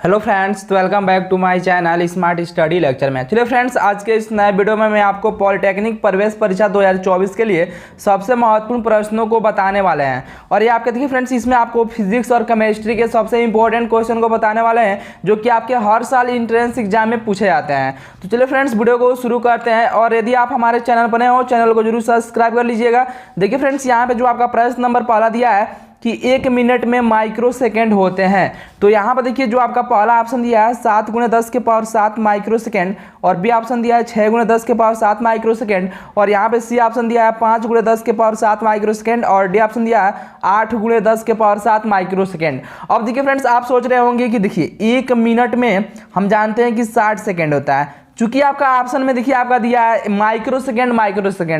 Hello friends, तो welcome back to my channel smart study lecture में। चलिए friends, आज के इस नए वीडियो में मैं आपको पॉलिटेक्निक प्रवेश परीक्षा 2024 के लिए सबसे महत्वपूर्ण प्रश्नों को बताने वाले हैं। और ये आपके देखिए फ्रेंड्स, इसमें आपको फिजिक्स और केमिस्ट्री के सबसे इंपॉर्टेंट क्वेश्चन को बताने वाले हैं जो कि आपके हर साल इंट्रेंस एग्जाम में पूछे जाते हैं। तो चलिए फ्रेंड्स, वीडियो को शुरू करते हैं। और यदि आप हमारे चैनल पर नए हो, चैनल को जरूर सब्सक्राइब कर लीजिएगा। देखिए फ्रेंड्स, यहाँ पे जो आपका प्रश्न नंबर पहला दिया है कि 1 मिनट में माइक्रो सेकेंड होते हैं। तो यहाँ पर देखिए जो आपका पहला ऑप्शन दिया है 7 × 10⁻7 माइक्रो सेकेंड, और बी ऑप्शन दिया है 6 × 10⁻7 माइक्रो सेकेंड, और यहाँ पे सी ऑप्शन दिया है 5 × 10⁻7 माइक्रो सेकेंड, और डी ऑप्शन दिया है 8 × 10⁻7 माइक्रो सेकेंड। अब देखिए फ्रेंड्स, आप सोच रहे होंगे कि देखिए 1 मिनट में हम जानते हैं कि 60 सेकेंड होता है। चूंकि आपका ऑप्शन में देखिए आपका दिया है माइक्रो सेकेंड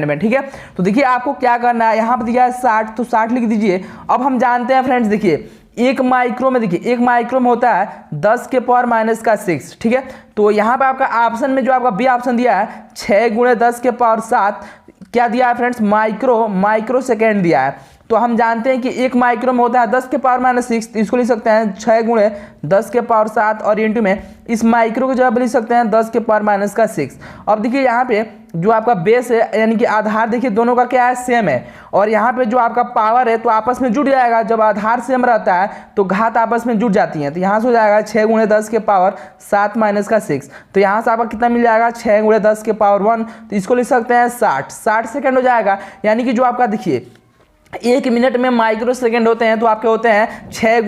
में, ठीक है। तो देखिए आपको क्या करना है, यहाँ पर दिया है 60, तो 60 लिख दीजिए। अब हम जानते हैं फ्रेंड्स, देखिए एक माइक्रो में होता है 10⁻⁻6, ठीक है। तो यहाँ पे आपका ऑप्शन में जो आपका बी ऑप्शन दिया है 6 × 10⁻7 क्या दिया है फ्रेंड्स, माइक्रो सेकेंड दिया है। तो हम जानते हैं कि एक माइक्रो में होता है 10⁻⁻6, तो इसको लिख सकते हैं 6 × 10⁻7 और इंटू में इस माइक्रो की जगह पे लिख सकते हैं 10⁻⁻6। अब देखिए यहाँ पे जो आपका बेस है यानी कि आधार, देखिए दोनों का क्या है, सेम है। और यहाँ पे जो आपका पावर है तो आपस में जुड़ जाएगा। जब आधार सेम रहता है तो घात आपस में जुड़ जाती हैं। तो यहाँ से हो जाएगा 6 × 10⁻7 - 6। तो यहाँ से आपका कितना मिल जाएगा, 6 × 10⁻1। तो इसको लिख सकते हैं 60 सेकेंड हो जाएगा। यानी कि जो आपका देखिए 1 मिनट में माइक्रो सेकेंड होते हैं तो आपके होते हैं 6 ×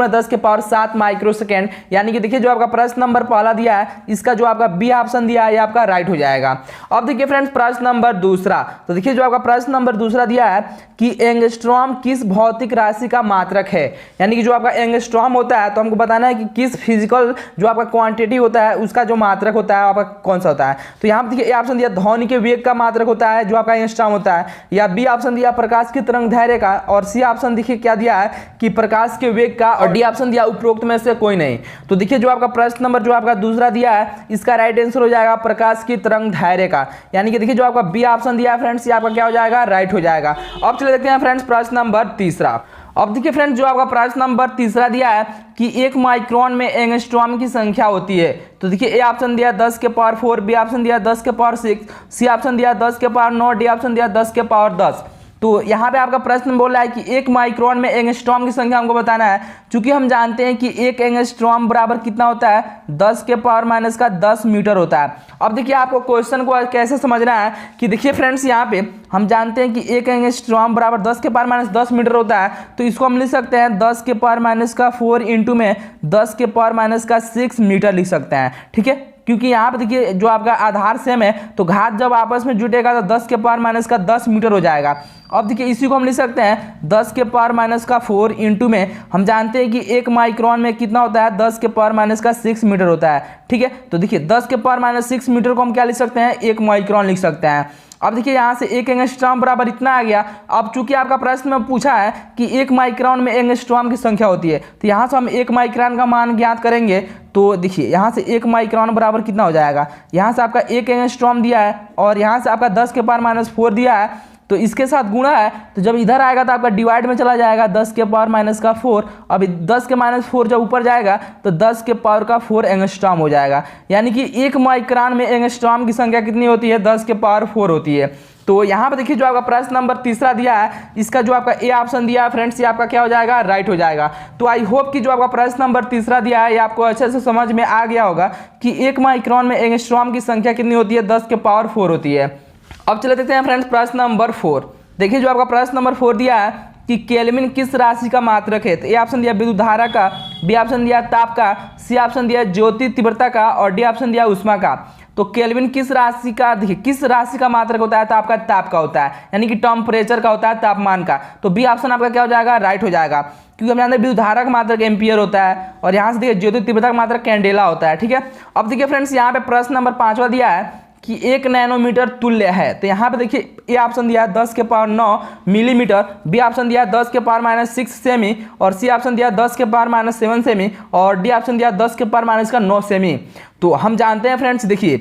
10⁻7 माइक्रो सेकेंड। यानी कि देखिए जो आपका प्रश्न नंबर पहला दिया है इसका जो आपका बी ऑप्शन दिया है ये आपका राइट हो जाएगा। अब देखिए फ्रेंड्स, प्रश्न नंबर दूसरा। तो देखिए जो आपका प्रश्न नंबर दूसरा दिया है कि एंगस्ट्रॉम किस भौतिक राशि का मात्रक है। यानी कि जो आपका एंगस्ट्रॉम होता है तो हमको बताना है कि किस फिजिकल जो आपका क्वांटिटी होता है उसका जो मात्रक होता है आपका कौन सा होता है। तो यहाँ पर देखिए ए ऑप्शन दिया ध्वनि के वेग का मात्रक होता है जो आपका एंगस्ट्रॉम होता है, या बी ऑप्शन दिया प्रकाश की तरंग धैर्य का, और सी ऑप्शन देखिए क्या दिया है कि प्रकाश के वेग का, और डी ऑप्शन दिया उपरोक्त में से कोई नहीं। तो देखिए जो आपका प्रश्न नंबर जो आपका दूसरा दिया है इसका राइट आंसर हो जाएगा प्रकाश की तरंग धैर्य का। यानी कि देखिए जो आपका बी ऑप्शन दिया है फ्रेंड्स ये आपका क्या हो जाएगा, राइट हो जाएगा। अब चलिए देखते हैं फ्रेंड्स प्रश्न नंबर तीसरा। अब देखिए फ्रेंड्स जो आपका प्रश्न नंबर तीसरा दिया है कि 1 माइक्रोन में एंगस्ट्रॉम की संख्या होती है। तो देखिए ए ऑप्शन दिया 10⁻4, बी ऑप्शन दिया 10⁻6, सी ऑप्शन दिया 10⁻9, डी ऑप्शन दिया 10⁻10। तो यहाँ पे आपका प्रश्न बोल रहा है कि 1 माइक्रोन में एंगस्ट्रॉम की संख्या हमको बताना है। चूंकि हम जानते हैं कि 1 एंगस्ट्रॉम बराबर कितना होता है, 10⁻⁻10 मीटर होता है। अब देखिए आपको क्वेश्चन को कैसे समझना है कि देखिए फ्रेंड्स यहाँ पे हम जानते हैं कि 1 एंगस्ट्रॉम बराबर 10⁻⁻10 मीटर होता है। तो इसको हम लिख सकते हैं 10⁻⁻4 इंटू में 10⁻⁻6 मीटर लिख सकते हैं, ठीक है। क्योंकि यहाँ पे देखिए जो आपका आधार सेम है तो घात जब आपस में जुटेगा तो 10⁻⁻10 मीटर हो जाएगा। अब देखिए इसी को हम लिख सकते हैं 10⁻⁻4 इंटू में हम जानते हैं कि 1 माइक्रोन में कितना होता है, 10⁻⁻6 मीटर होता है, ठीक है। तो देखिए 10⁻⁻6 मीटर को हम क्या लिख सकते हैं, 1 माइक्रोन लिख सकते हैं। अब देखिए यहाँ से 1 एंगस्ट्रॉम बराबर इतना आ गया। अब चूंकि आपका प्रश्न में पूछा है कि 1 माइक्रोन में एंगस्ट्रॉम की संख्या होती है, तो यहाँ से हम 1 माइक्रोन का मान ज्ञात करेंगे। तो देखिए यहाँ से 1 माइक्रोन बराबर कितना हो जाएगा, यहाँ से आपका 1 एंगस्ट्रॉम दिया है और यहाँ से आपका 10⁻⁻4 दिया है, तो इसके साथ गुणा है। तो जब इधर आएगा तो आपका डिवाइड में चला जाएगा 10⁻⁻4। अब 10⁻⁴ जब ऊपर जाएगा तो 10⁻⁴ एंगस्ट्रॉम हो जाएगा। यानी कि 1 माइक्रोन में एंगस्ट्रॉम की संख्या कितनी होती है, 10⁻⁴ होती है। तो यहाँ पे देखिए जो आपका प्रश्न नंबर तीसरा दिया है इसका जो आपका ए ऑप्शन दिया है फ्रेंड्स ये आपका क्या हो जाएगा, राइट हो जाएगा। तो आई होप कि जो आपका प्रश्न नंबर तीसरा दिया है ये आपको अच्छे से समझ में आ गया होगा कि 1 माइक्रोन में एंगस्ट्रॉम की संख्या कितनी होती है, 10⁻⁴ होती है। अब चले देखते हैं फ्रेंड्स प्रश्न नंबर 4। देखिए जो आपका प्रश्न नंबर 4 दिया है कि केल्विन किस राशि का मात्रक है। तो ए ऑप्शन दिया विद्युत धारा का, बी ऑप्शन दिया ताप का, सी ऑप्शन दिया ज्योति तीव्रता का, और डी ऑप्शन दिया उष्मा का। तो केल्विन किस राशि का, देखिए किस राशि का मात्रक होता है, तो आपका ताप का होता है, यानी कि टेम्परेचर का होता है, तापमान का। तो बी ऑप्शन आपका क्या हो जाएगा, राइट हो जाएगा। क्योंकि हम जानते हैं विद्युत धारा का मात्रक एम्पियर होता है, और यहाँ से देखिए ज्योति तीव्रता का मात्रक कैंडेला होता है, ठीक है। अब देखिए फ्रेंड्स यहाँ पे प्रश्न नंबर 5वां दिया है कि 1 नैनोमीटर तुल्य है। तो यहाँ पे देखिए ए ऑप्शन दिया 10⁻9 मिलीमीटर, बी ऑप्शन दिया 10⁻6 सेमी, और सी ऑप्शन दिया 10⁻7 सेमी, और डी ऑप्शन दिया 10⁻9 सेमी। तो हम जानते हैं फ्रेंड्स देखिए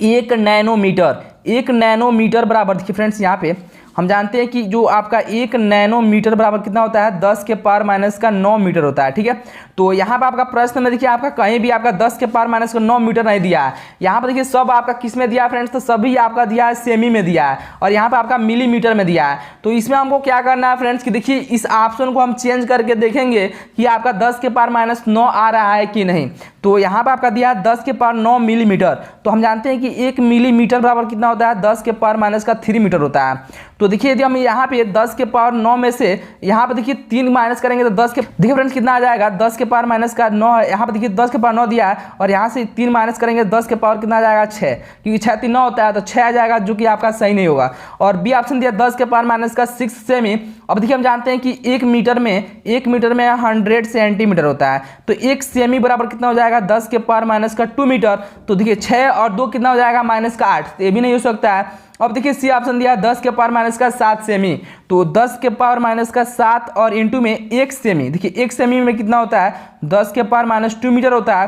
1 नैनोमीटर बराबर देखिए फ्रेंड्स यहाँ पे हम जानते हैं कि जो आपका 1 नैनोमीटर बराबर कितना होता है, 10⁻⁹ मीटर होता है, ठीक है। तो यहाँ पर आपका प्रश्न में देखिए आपका कहीं भी आपका 10 के पावर माइनस का 9 मीटर नहीं दिया है। यहाँ पर देखिए सब आपका किस में दिया है फ्रेंड्स, तो सभी आपका दिया है सेमी में दिया है और यहाँ पर आपका मिलीमीटर में दिया है। तो इसमें हमको क्या करना है फ्रेंड्स कि देखिए इस ऑप्शन को हम चेंज करके देखेंगे कि आपका 10 के पावर माइनस 9 आ रहा है कि नहीं। तो यहाँ पर आपका दिया है 10 के पावर 9 मिलीमीटर। तो हम जानते हैं कि 1 मिलीमीटर बराबर कितना होता है, 10 के पावर माइनस का 3 मीटर होता है। तो देखिए यदि हम यहाँ पे 10 के पावर 9 में से यहाँ पे देखिए 3 माइनस करेंगे तो 10 के देखिए फ्रेंड्स कितना आ जाएगा, 10 के पावर माइनस का 9 है। यहाँ पे देखिए 10 के पावर 9 दिया है और यहाँ से 3 माइनस करेंगे 10 के पावर कितना आ जाएगा 6, क्योंकि 6 3 9 होता है तो 6 आ जाएगा, जो कि आपका सही नहीं होगा। और बी ऑप्शन दिया 10 के पावर माइनस का 6 सेमी। अब देखिए हम जानते हैं कि 1 मीटर में 100 सेंटीमीटर होता है, तो 1 सेमी बराबर कितना हो जाएगा, 10 के पावर माइनस का 2 मीटर। तो देखिए 6 और 2 कितना हो जाएगा, माइनस का 8, तो ये भी नहीं हो सकता है। अब देखिए सी ऑप्शन दिया 10 के पावर माइनस का 7 सेमी। तो 10 के पावर माइनस का 7 और इंटू में 1 सेमी, देखिए 1 सेमी में कितना होता है, 10 के पावर माइनस 2 मीटर होता है।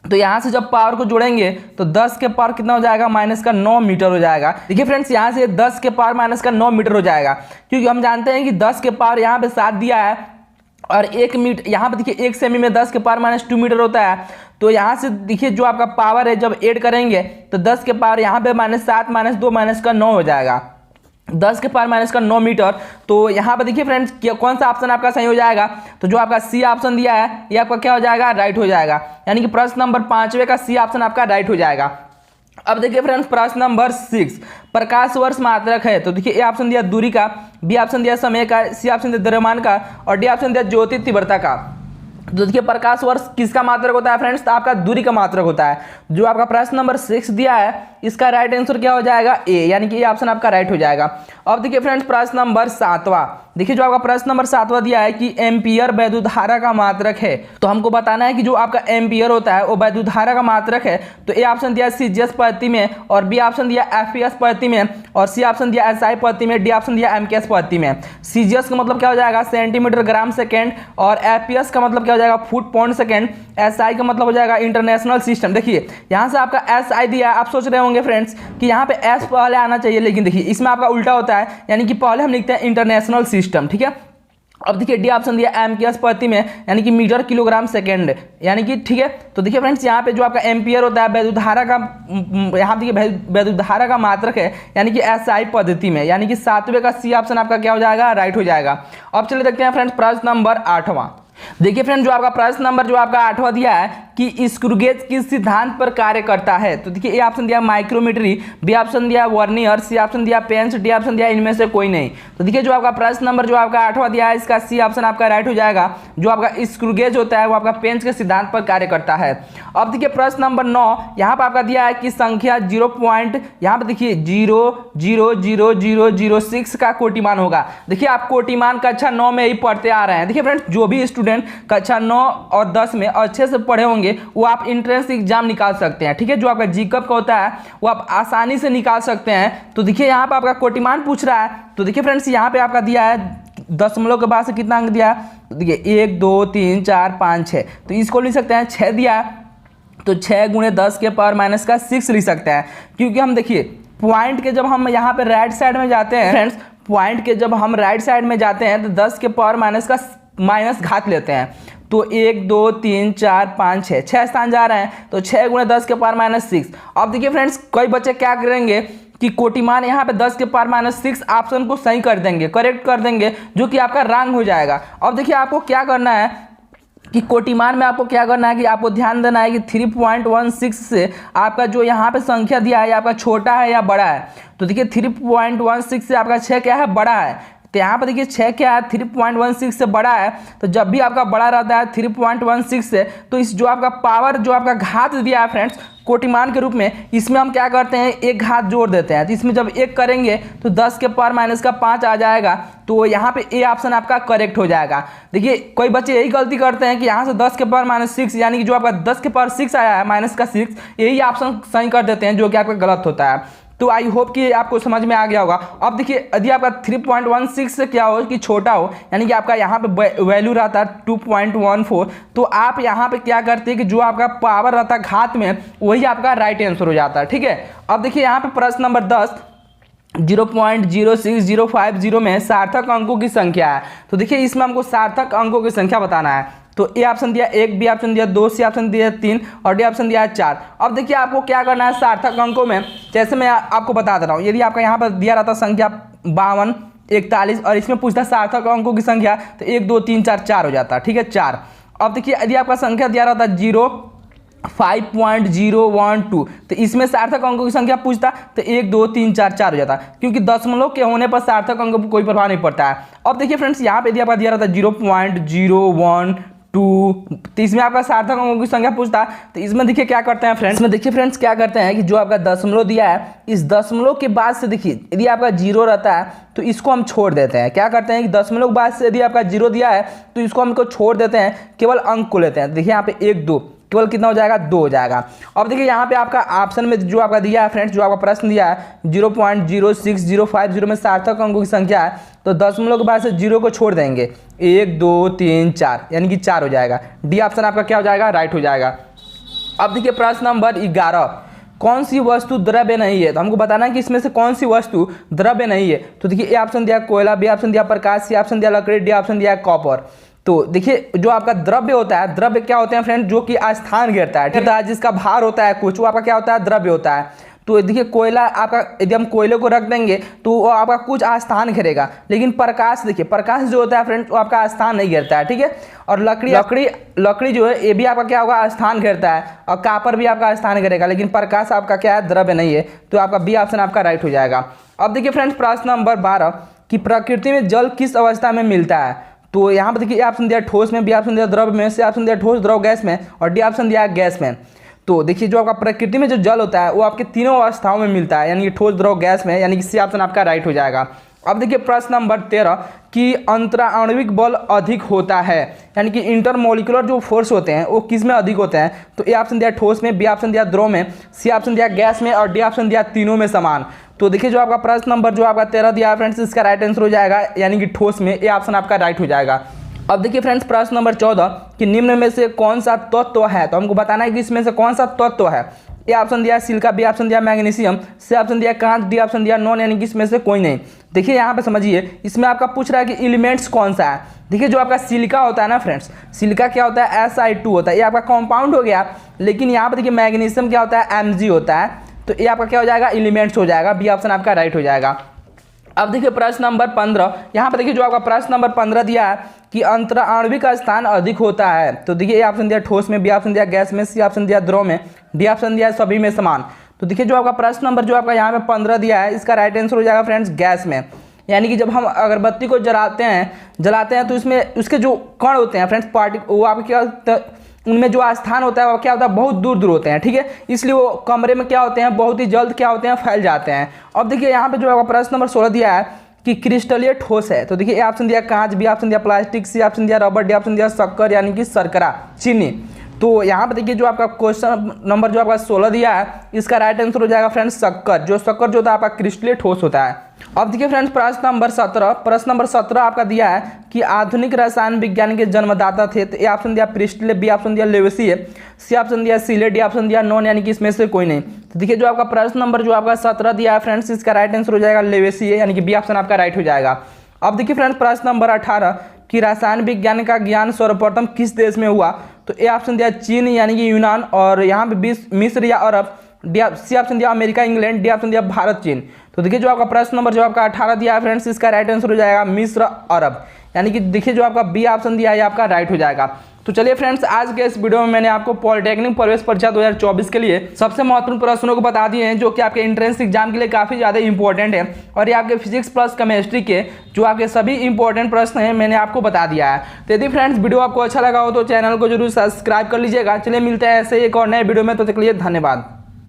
तो यहाँ से जब पावर को जोड़ेंगे तो 10 के पावर कितना हो जाएगा, माइनस का 9 मीटर हो जाएगा। देखिए फ्रेंड्स यहाँ से 10 के पावर माइनस का 9 मीटर हो जाएगा, क्योंकि हम जानते हैं कि 10 के पावर यहाँ पे 7 दिया है और 1 मीटर यहाँ पे देखिए 1 सेमी में 10 के पावर माइनस 2 मीटर होता है। तो यहाँ से देखिए जो आपका पावर है जब ऐड करेंगे तो 10 के पावर यहाँ पे माइनस 7 माइनस 2 माइनस का 9 हो जाएगा, 10 के पावर माइनस का 9 मीटर। तो यहाँ पर देखिए फ्रेंड्स कौन सा ऑप्शन आपका सही हो जाएगा, तो जो आपका सी ऑप्शन दिया है ये आपका क्या हो जाएगा, राइट हो जाएगा। यानी कि प्रश्न नंबर 5वें का सी ऑप्शन आपका राइट हो जाएगा। अब देखिए फ्रेंड्स प्रश्न नंबर 6, प्रकाश वर्ष मात्रक है। तो देखिए ए ऑप्शन दिया दूरी का, बी ऑप्शन दिया समय का, सी ऑप्शन दिया द्रव्यमान का और डी ऑप्शन दिया ज्योति तीव्रता का। तो देखिए प्रकाश वर्ष किसका मात्रक होता है फ्रेंड्स, तो आपका दूरी का मात्रक होता है। जो आपका प्रश्न नंबर 6 दिया है इसका राइट आंसर क्या हो जाएगा, ए, यानी कि ये ऑप्शन आपका राइट हो जाएगा। अब देखिए फ्रेंड्स प्रश्न नंबर 7वां, देखिए जो आपका प्रश्न नंबर 7वां दिया है कि एम्पियर वैद्युत धारा का मात्रक है। तो हमको बताना है कि जो आपका एम्पियर होता है वो वैद्युत धारा का मात्रक है। तो ए ऑप्शन दिया सीजीएस पद्धति में और बी ऑप्शन दिया एफपीएस पद्धति में और सी ऑप्शन दिया एसआई पद्धति में, डी ऑप्शन दिया एमकेएस पद्धति में। सीजीएस का मतलब क्या हो जाएगा, सेंटीमीटर ग्राम सेकेंड, और एफपीएस का मतलब क्या हो जाएगा, फुट पॉइंट सेकेंड। एसआई का मतलब हो जाएगा इंटरनेशनल सिस्टम। देखिए यहाँ से आपका एसआई दिया, आप सोच रहे होंगे फ्रेंड्स कि यहाँ पे एस पहले आना चाहिए, लेकिन देखिए इसमें आपका उल्टा होता है, यानी कि पहले हम लिखते हैं इंटरनेशनल सिस्टम, ठीक है। अब देखिए डी ऑप्शन दिया एमकेएस पद्धति में, यानी कि मीटर किलोग्राम सेकेंड, यानी कि ठीक है। तो देखिए फ्रेंड्स यहाँ पे जो आपका एम्पियर होता है वैद्युत धारा का, यहाँ देखिए वैद्युत धारा का मात्रक है, यानी कि एसआई पद्धति में, यानी कि 7वें का सी ऑप्शन आपका क्या हो जाएगा, राइट हो जाएगा। अब चलिए देखते हैं फ्रेंड्स प्रश्न नंबर 8वां। देखिए फ्रेंड जो आपका प्रश्न नंबर जो आपका 8वां दिया है कि स्क्रू गेज किस सिद्धांत पर कार्य करता है। तो देखिए ए ऑप्शन दिया माइक्रोमीटरी, बी ऑप्शन दिया वर्नियर, सी ऑप्शन दिया पेंच, डी ऑप्शन दिया इनमें से कोई नहीं। तो देखिए जो आपका प्रश्न नंबर जो आपका 8वां दिया है इसका सी ऑप्शन आपका राइट हो जाएगा। जो आपका स्क्रू गेज होता है वो आपका पेंच के सिद्धांत पर कार्य करता है। अब देखिए प्रश्न नंबर 9, यहाँ पर आपका दिया है कि संख्या 0. यहाँ पर देखिए 0.00006 का कोटिमान होगा। देखिए आप कोटिमान कक्षा 9 में ही पढ़ते आ रहे हैं। देखिए फ्रेंड्स जो भी स्टूडेंट कक्षा 9 और 10 में अच्छे से पढ़े होंगे वो आप इंट्रेंस एग्जाम निकाल सकते हैं, ठीक है। जो आपका जीकअप का होता है वो आप आसानी से निकाल सकते हैं। तो देखिए यहाँ पे आपका कोटिमान पूछ रहा है। तो देखिए फ्रेंड्स यहाँ पे आपका दिया है दशमलव के बाद से कितना अंक दिया है, तो देखिए 1 2 3 4 5 6, तो इसको लिख सकते हैं 6 दिया है तो 6 × 10 के पावर माइनस का 6 लिख सकते हैं। क्योंकि हम देखिए पॉइंट के जब हम यहाँ पे राइट साइड में जाते हैं फ्रेंड्स, पॉइंट के जब हम राइट साइड में जाते हैं तो 10 के पावर माइनस का माइनस घात लेते हैं। तो 1 2 3 4 5 6 6 स्थान जा रहे हैं, तो 6 × 10 के पावर माइनस 6। अब देखिए फ्रेंड्स कई बच्चे क्या करेंगे कि कोटिमान यहाँ पे 10 के पावर माइनस 6 ऑप्शन को सही कर देंगे, करेक्ट कर देंगे, जो कि आपका रॉन्ग हो जाएगा। अब देखिए आपको क्या करना है कि कोटिमान में आपको क्या करना है कि आपको ध्यान देना है कि 3.16 से आपका जो यहाँ पे संख्या दिया है आपका छोटा है या बड़ा है। तो देखिए 3.16 से आपका 6 क्या है, बड़ा है। तो यहाँ पर देखिए 6 क्या है, 3.16 से बड़ा है। तो जब भी आपका बड़ा रहता है 3.16 से, तो इस जो आपका पावर जो आपका घात दिया है फ्रेंड्स कोटिमान के रूप में, इसमें हम क्या करते हैं एक घात जोड़ देते हैं। तो इसमें जब 1 करेंगे तो 10 के पावर माइनस का 5 आ जाएगा। तो यहाँ पे ए ऑप्शन आपका करेक्ट हो जाएगा। देखिए कोई बच्चे यही गलती करते हैं कि यहाँ से 10 के पावर माइनस 6, यानी कि जो आपका 10 के पावर 6 आया है माइनस का 6, यही ऑप्शन सही कर देते हैं, जो कि आपका गलत होता है। तो आई होप कि आपको समझ में आ गया होगा। अब देखिए यदि आपका 3.16 से क्या हो कि छोटा हो, यानी कि आपका यहाँ पे वैल्यू रहता है 2.14, तो आप यहाँ पे क्या करते हैं कि जो आपका पावर रहता है घात में वही आपका राइट आंसर हो जाता है, ठीक है। अब देखिए यहाँ पे प्रश्न नंबर 10 0.06050 में सार्थक अंकों की संख्या है। तो देखिए इसमें हमको सार्थक अंकों की संख्या बताना है। तो ए ऑप्शन दिया 1, बी ऑप्शन दिया 2, सी ऑप्शन दिया 3 और डी ऑप्शन दिया 4। अब देखिए आपको क्या करना है सार्थक अंकों में, जैसे मैं आपको बता दे रहा हूँ, यदि आपका यहाँ पर दिया रहता संख्या 52, 41 और इसमें पूछता सार्थक अंकों की संख्या तो 1 2 3 4 4 हो जाता, ठीक है 4। अब देखिए यदि आपका संख्या दिया रहता 5.012 तो इसमें सार्थक अंकों की संख्या पूछता तो 1 2 3 4 4 हो जाता, क्योंकि दशमलव के होने पर सार्थक अंकों पर कोई प्रभाव नहीं पड़ता है। अब देखिए फ्रेंड्स यहाँ पे यदि आपका दिया रहता 0.012 तो इसमें आपका सार्थक अंकों की संख्या पूछता तो इसमें देखिए क्या करते हैं फ्रेंड्स, इसमें देखिए फ्रेंड्स क्या करते हैं कि जो आपका दशमलव दिया है इस दशमलव के बाद से देखिए यदि आपका 0 रहता है तो इसको हम छोड़ देते हैं। क्या करते हैं कि दशमलव के बाद से यदि आपका 0 दिया है तो इसको हमको छोड़ देते हैं, केवल अंक को लेते हैं। देखिए यहाँ पे 1 2 केवल कितना हो जाएगा 2 हो जाएगा। अब देखिए यहाँ पे आपका ऑप्शन में जो आपका दिया है फ्रेंड्स, जो आपका प्रश्न दिया है 0.06050 में सार्थक अंकों की संख्या है, तो दशमलव के बाद से 0 को छोड़ देंगे 1 2 3 4 यानी कि 4 हो जाएगा। डी ऑप्शन आपका क्या हो जाएगा, राइट हो जाएगा। अब देखिए प्रश्न नंबर 11, कौन सी वस्तु द्रव्य नहीं है, तो हमको बताना है कि इसमें से कौन सी वस्तु द्रव्य नहीं है। तो देखिए ए ऑप्शन दिया कोयला, बी ऑप्शन दिया प्रकाश, सी ऑप्शन दिया लकड़ी, डी ऑप्शन दिया कॉपर। तो देखिए जो आपका द्रव्य होता है, द्रव्य क्या होते हैं फ्रेंड, जो कि स्थान घेरता है, ठीक है, जिसका भार होता है कुछ, वो आपका क्या होता है, द्रव्य होता है। तो देखिए कोयला आपका यदि हम कोयले को रख देंगे तो वो आपका कुछ स्थान घेरेगा, लेकिन प्रकाश देखिए प्रकाश जो होता है फ्रेंड वो आपका स्थान नहीं घेरता है, ठीक है। और लकड़ी जो है ये भी आपका क्या होगा, स्थान घेरता है, और कापर भी आपका स्थान घेरेगा, लेकिन प्रकाश आपका क्या है, द्रव्य नहीं है। तो आपका बी ऑप्शन आपका राइट हो जाएगा। अब देखिए फ्रेंड्स प्रश्न नंबर 12 कि प्रकृति में जल किस अवस्था में मिलता है। तो यहाँ पर देखिए ए ऑप्शन दिया ठोस में, बी ऑप्शन दिया द्रव में, सी ऑप्शन दिया ठोस द्रव गैस में और डी ऑप्शन दिया गैस में। तो देखिए जो आपका प्रकृति में जो जल होता है वो आपके तीनों अवस्थाओं में मिलता है, यानी कि ठोस द्रव गैस में, यानी कि सी ऑप्शन आपका राइट हो जाएगा। अब देखिए प्रश्न नंबर 13 कि अंतराणविक बल अधिक होता है, यानी कि इंटरमोलिकुलर जो फोर्स होते हैं वो किस में अधिक होते हैं। तो ए ऑप्शन दिया ठोस में, बी ऑप्शन दिया द्रव में, सी ऑप्शन दिया गैस में और डी ऑप्शन दिया तीनों में समान। तो देखिए जो आपका प्रश्न नंबर जो आपका 13 दिया है फ्रेंड्स, इसका राइट आंसर हो जाएगा यानी कि ठोस में, ए ऑप्शन आपका राइट हो जाएगा। अब देखिए फ्रेंड्स प्रश्न नंबर 14 कि निम्न में से कौन सा तत्व है, तो हमको बताना है कि इसमें से कौन सा तत्व है। ए ऑप्शन दिया सिलिका, बी ऑप्शन दिया मैग्नीशियम, सी ऑप्शन दिया कांच, डी ऑप्शन दिया नॉन, यानी कि इसमें से कोई नहीं। देखिए यहाँ पे समझिए, इसमें आपका पूछ रहा है कि एलिमेंट्स कौन सा है। देखिए जो आपका सिलिका होता है ना फ्रेंड्स, सिलिका क्या होता है, Si2 होता है, ये आपका कंपाउंड हो गया। लेकिन यहाँ पे देखिए मैग्नीशियम क्या होता है, Mg होता है, तो ये आपका क्या हो जाएगा, एलिमेंट्स हो जाएगा, बी ऑप्शन आपका राइट हो जाएगा। अब देखिए प्रश्न नंबर 15, यहाँ पर देखिए जो आपका प्रश्न नंबर 15 दिया है कि अंतराणविक का स्थान अधिक होता है। तो देखिए ए ऑप्शन दिया ठोस में, बी ऑप्शन दिया गैस में, सी ऑप्शन दिया द्रव में, डी ऑप्शन दिया सभी में समान। तो देखिए जो आपका प्रश्न नंबर जो आपका यहाँ पे 15 दिया है, इसका राइट आंसर हो जाएगा फ्रेंड्स गैस में। यानी कि जब हम अगरबत्ती को जलाते हैं तो इसमें उसके जो कण होते हैं फ्रेंड्स, वो आपके क्या, उनमें जो स्थान होता है वो क्या होता है, बहुत दूर दूर होते हैं, ठीक है, इसलिए वो कमरे में क्या होते हैं, बहुत ही जल्द क्या होते हैं, फैल जाते हैं। अब देखिए यहाँ पे जो आपका प्रश्न नंबर 16 दिया है कि क्रिस्टलीय ठोस है। तो देखिए ए ऑप्शन दिया कांच, बी ऑप्शन दिया प्लास्टिक, सी ऑप्शन दिया रबर, डी ऑप्शन दिया शक्कर यानी कि शर्करा, चीनी। तो यहाँ पे देखिए जो आपका क्वेश्चन नंबर जो आपका 16 दिया है, इसका राइट आंसर हो जाएगा फ्रेंड्स शक्कर। जो शक्कर जो होता है आपका क्रिस्टलीय ठोस होता है। अब देखिए फ्रेंड्स प्रश्न नंबर 17 आपका दिया है कि आधुनिक रसायन विज्ञान के जन्मदाता थे। तो ए ऑप्शन दिया प्रिस्टले, बी ऑप्शन दिया लेवेसिए, सी ऑप्शन दिया सीले, डी ऑप्शन दिया नॉन, यानी कि इसमें से कोई नहीं। तो देखिए जो आपका प्रश्न नंबर जो आपका 17 दिया है फ्रेंड्स, इसका राइट आंसर हो जाएगा लेवेसिए, यानी कि बी ऑप्शन आपका राइट हो जाएगा। अब देखिए फ्रेंड्स प्रश्न नंबर 18 कि रसायन विज्ञान का ज्ञान सर्वप्रथम किस देश में हुआ। तो ए ऑप्शन दिया चीन यानी कि यूनान, और यहाँ पे मिस्र या अरब, सी ऑप्शन दिया अमेरिका इंग्लैंड, डी ऑप्शन दिया भारत चीन। तो देखिए जो आपका प्रश्न नंबर जो आपका 18 दिया है फ्रेंड्स, इसका राइट आंसर हो जाएगा मिस्र अरब, यानी कि देखिए जो आपका बी ऑप्शन दिया है आपका राइट हो जाएगा। तो चलिए फ्रेंड्स आज के इस वीडियो में मैंने आपको पॉलिटेक्निक प्रवेश परीक्षा 2024 के लिए सबसे महत्वपूर्ण प्रश्नों को बता दिए हैं, जो कि आपके एंट्रेंस एग्जाम के लिए काफ़ी ज़्यादा इंपॉर्टेंट है। और ये आपके फिजिक्स प्लस केमिस्ट्री के जो आपके सभी इंपॉर्टेंट प्रश्न हैं मैंने आपको बता दिया है। तो यदि फ्रेंड्स वीडियो आपको अच्छा लगा हो तो चैनल को जरूर सब्सक्राइब कर लीजिएगा। चलिए मिलते हैं ऐसे एक और नए वीडियो में, तो तक के लिए धन्यवाद।